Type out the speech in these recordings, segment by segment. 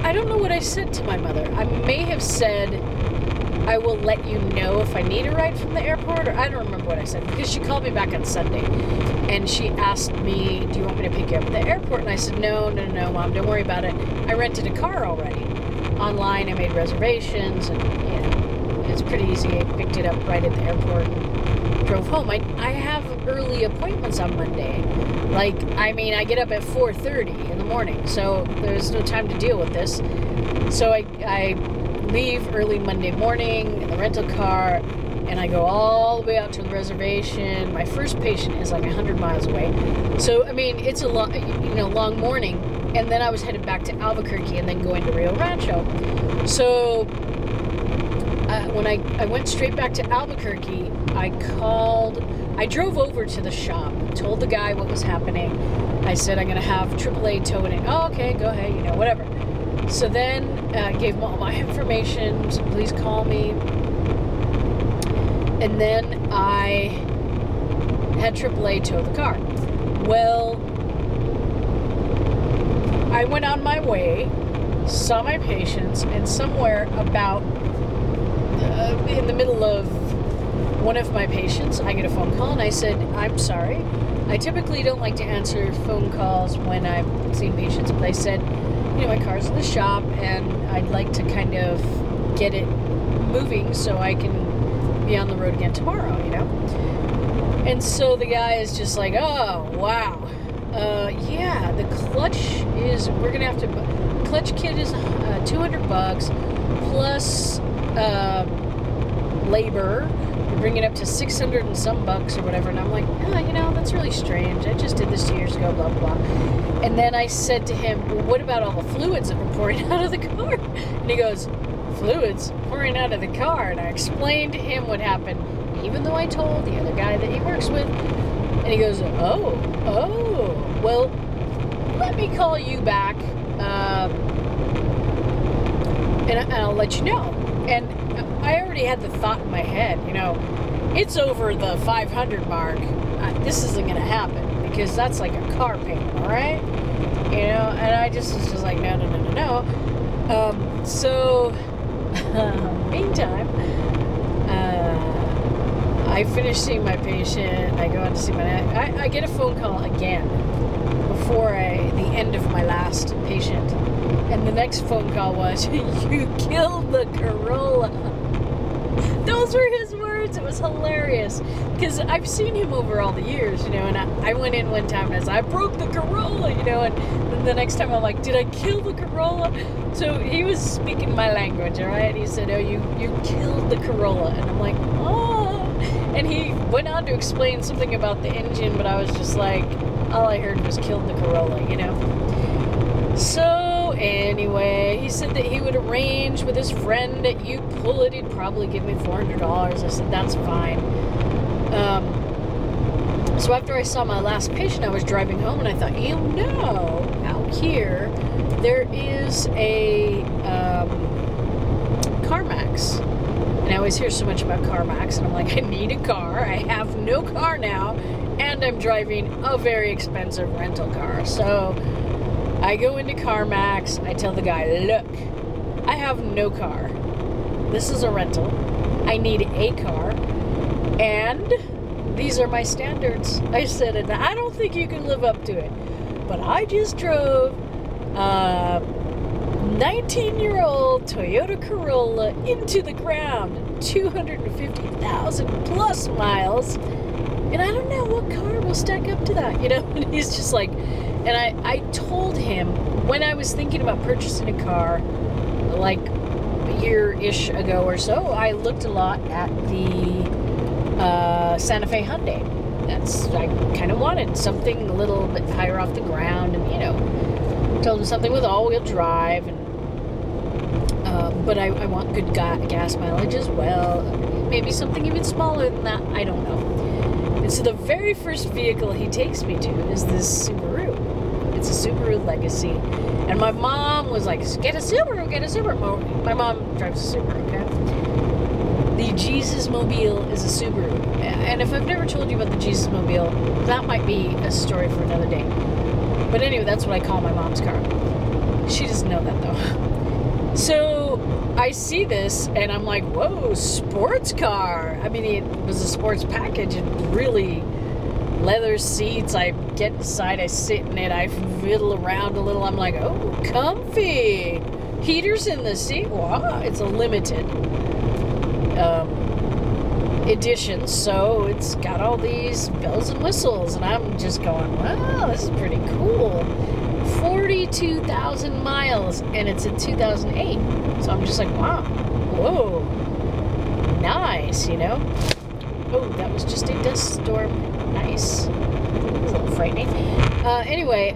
I don't know what I said to my mother. I may have said, I will let you know if I need a ride from the airport, or I don't remember what I said, because she called me back on Sunday, and she asked me, do you want me to pick you up at the airport? And I said, no, Mom, don't worry about it. I rented a car already. Online, I made reservations, and, it's pretty easy. I picked it up right at the airport and drove home. I have early appointments on Monday. I get up at 4:30 in the morning, so there's no time to deal with this. So I leave early Monday morning in the rental car, and I go all the way out to the reservation. My first patient is 100 miles away. So, it's a long morning. And then I was headed back to Albuquerque and then going to Rio Rancho. So, when I went straight back to Albuquerque, I drove over to the shop, told the guy what was happening. I said, I'm going to have AAA towing it. Oh, okay, go ahead, whatever. So then I gave him all my information, so please call me. And then I had AAA tow the car. Well, I went on my way, saw my patients, and somewhere about in the middle of one of my patients, I get a phone call, and I said, I'm sorry. I typically don't like to answer phone calls when I'm seeing patients, but I said, my car's in the shop, and I'd like to kind of get it moving so I can be on the road again tomorrow, And so the guy is just like, oh, wow. Yeah, the clutch is, we're going to have to, clutch kit is $200 plus labor. We bring it up to 600 and some bucks or whatever. And I'm like, that's really strange. I just did this 2 years ago, blah, blah, blah. And then I said to him, well, what about all the fluids that were pouring out of the car? And he goes, fluids pouring out of the car? And I explained to him what happened, even though I told the other guy that he works with. And he goes, oh, well, let me call you back, and I'll let you know. And I already had the thought in my head, it's over the 500 mark. This isn't going to happen, because that's like a car payment, all right? And I just was just like, no. So, meantime, I finish seeing my patient. I go on to see I get a phone call again before the end of my last patient. And the next phone call was, you killed the Corolla. Those were his words. It was hilarious. Because I've seen him over all the years, and I went in one time and I said, I broke the Corolla, and then the next time I'm like, did I kill the Corolla? So he was speaking my language, all right? He said, oh, you killed the Corolla. And I'm like, oh. And he went on to explain something about the engine, but I was just like, all I heard was killed the Corolla, So, anyway, he said that he would arrange with his friend that you pull it. He'd probably give me $400. I said, that's fine. So after I saw my last patient, I was driving home, and I thought, out here, there is a CarMax. And I always hear so much about CarMax, and I'm like, I need a car. I have no car now, and I'm driving a very expensive rental car. So I go into CarMax. I tell the guy, look, I have no car. This is a rental. I need a car, and these are my standards. I said, and I don't think you can live up to it, but I just drove 19-year-old Toyota Corolla into the ground, 250,000 plus miles, and I don't know what car will stack up to that, And he's just like, and I told him when I was thinking about purchasing a car, like a year-ish ago or so, I looked a lot at the Santa Fe Hyundai. I kind of wanted something a little bit higher off the ground, and told him something with all-wheel drive, and but I want good gas mileage as well. Maybe something even smaller than that. I don't know. And so the very first vehicle he takes me to is this Subaru. It's a Subaru Legacy. And my mom was like, get a Subaru, get a Subaru. Well, my mom drives a Subaru, okay? The Jesus Mobile is a Subaru. And if I've never told you about the Jesus Mobile, that might be a story for another day. But anyway, that's what I call my mom's car. She doesn't know that, though. So I see this and I'm like, whoa, sports car. I mean, it was a sports package and really leather seats. I get inside, I sit in it, I fiddle around a little. I'm like, oh, comfy. Heaters in the seat. Wow, it's a limited edition, so it's got all these bells and whistles, and I'm just going, wow, this is pretty cool. 42,000 miles, and it's a 2008. So I'm just like, wow, whoa, nice, you know. Oh, that was just a dust storm. Nice. It was a little frightening. Anyway,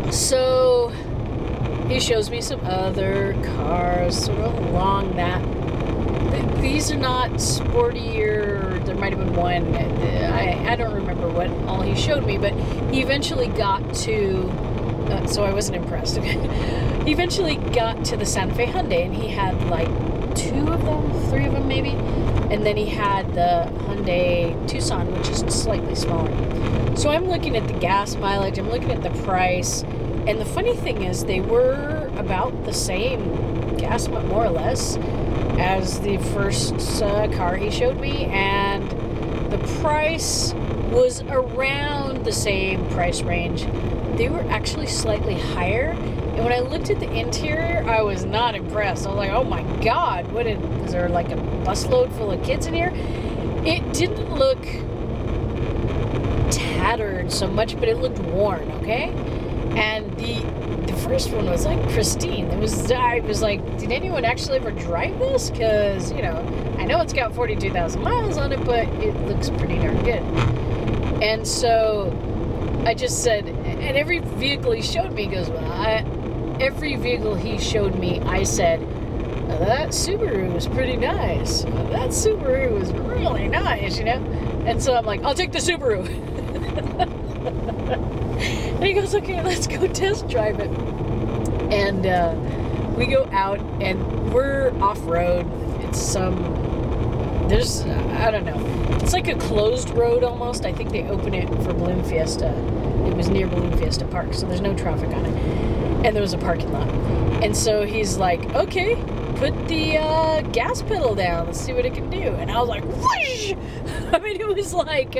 so he shows me some other cars sort of along that. These are not sportier. There might have been one. I don't remember what all he showed me, but he eventually got to. So I wasn't impressed. He eventually got to the Santa Fe Hyundai, and he had like 2 of them, 3 of them maybe, and then he had the Hyundai Tucson, which is slightly smaller. So I'm looking at the gas mileage. I'm looking at the price, and the funny thing is they were about the same gas, more or less, as the first car he showed me, and the price was around the same price range. They were actually slightly higher, and when I looked at the interior, I was not impressed. I was like, oh my god, is there like a busload full of kids in here? It didn't look tattered so much, but it looked worn, okay? And the first one was like pristine. I was like, did anyone actually ever drive this? Because, you know, I know it's got 42,000 miles on it, but it looks pretty darn good. And so I just said, and every vehicle he showed me, he goes, well, every vehicle he showed me, I said, that Subaru was pretty nice. That Subaru was really nice, you know? And so I'm like, I'll take the Subaru. And he goes, okay, let's go test drive it. And we go out, and we're off-road. It's I don't know. It's like a closed road almost. I think they open it for Balloon Fiesta. It was near Balloon Fiesta Park, so there's no traffic on it. And there was a parking lot. And so he's like, okay, put the gas pedal down. Let's see what it can do. And I was like, whoosh! I mean, it was like,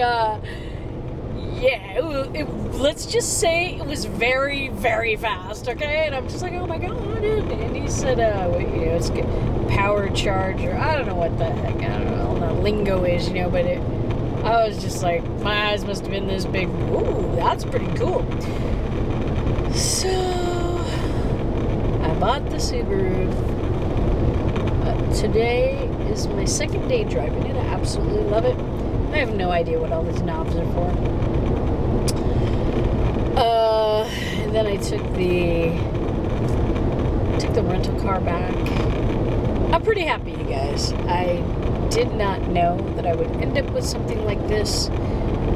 let's just say it was very, very fast, okay? And I'm just like, oh my god. And he said, it's power charger. I don't know what the heck, I don't know what the lingo is, you know, but I was just like, my eyes must have been this big. Ooh, that's pretty cool. So I bought the Subaru. Today is my second day driving it. I absolutely love it. I have no idea what all these knobs are for. And then I took the rental car back. I'm pretty happy, you guys. I did not know that I would end up with something like this.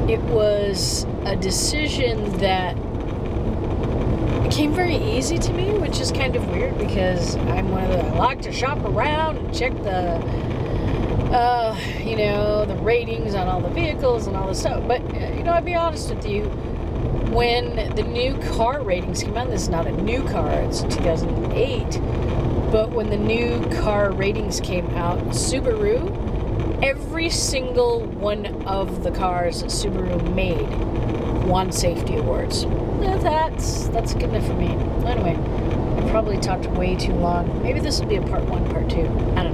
It was a decision that came very easy to me, which is kind of weird because I'm one of I like to shop around and check the the ratings on all the vehicles and all this stuff. But I'll be honest with you, when the new car ratings came out, this is not a new car, it's 2008, but when the new car ratings came out, Subaru, every single one of the cars that Subaru made won safety awards. That's good enough for me. Anyway, I probably talked way too long. Maybe this will be a part 1, part 2. I don't know.